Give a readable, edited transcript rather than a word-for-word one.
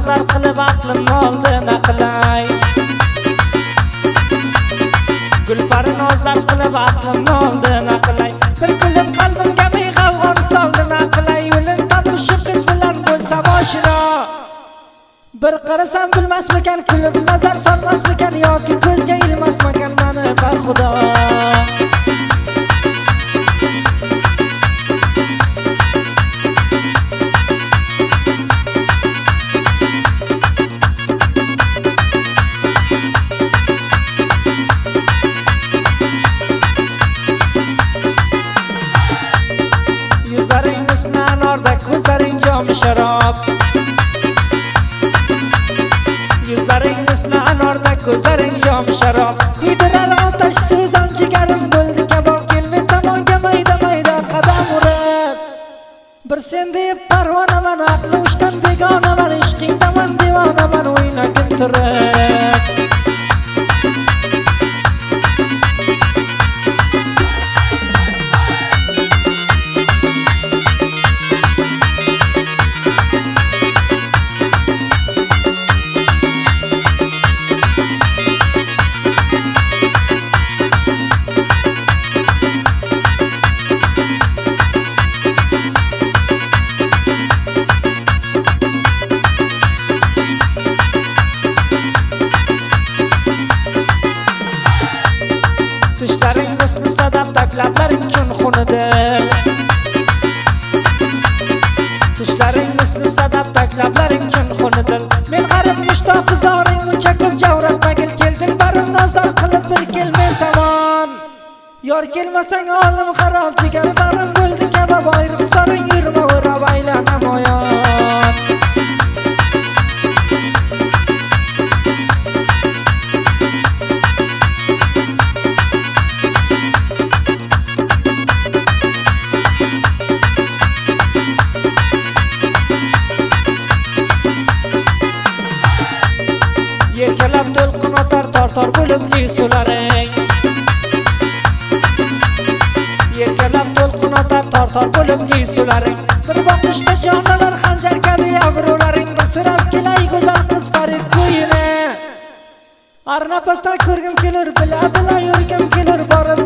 nozlar qilib aqlim oldina qilay. Gulpari nozlar qilib aqlim oldina qilay. Bir kulib qalbimga g'avg'on soldina qilay. Yo'limda shu qiz bilan bo'lsam oshino. Bir qarasam bilmasmikan, kulib nazar solmasmikan yoki ko'zga ilmasmikan meni baxudo. Yuzlaring misli anordek, ko'zlaring jomi sharob. Yuzlaring misli anordek, ko'zlaring jomi sharob. Kuydirar otash so'zan jigarim bo'ldi kabob. Kelmen tomonga mayda-mayda qadam urib. Bir sen deb parvonaman, aqli ushdan begonaman, ishqingdaman devonaman o'ynagim turib. Tishlaring misli sadaf, lablaring chunxunidir. Tishlaring misli sadaf, lablaring chunxunidir. Men g'arib mushtoq zoring chakib javratmagil kelding barim nozlar qilib bir kelmen tamom. Yor kelmasang olim xarob jigar barim bo'ldi kabob ayriq soring yurma o'rab aylanamoyon. Yelkalab to'lqin otar tor bo'lib sularing. Yelkalab to'lqin otar tor bo'lib sularing. Bir boqishda jonalar xanjar kabi yavrularing. Bir so'rab kelay go'zal qiz Farid ko'yini. Arnapasda ko'rgim kelar, bila yurgim kelar, borib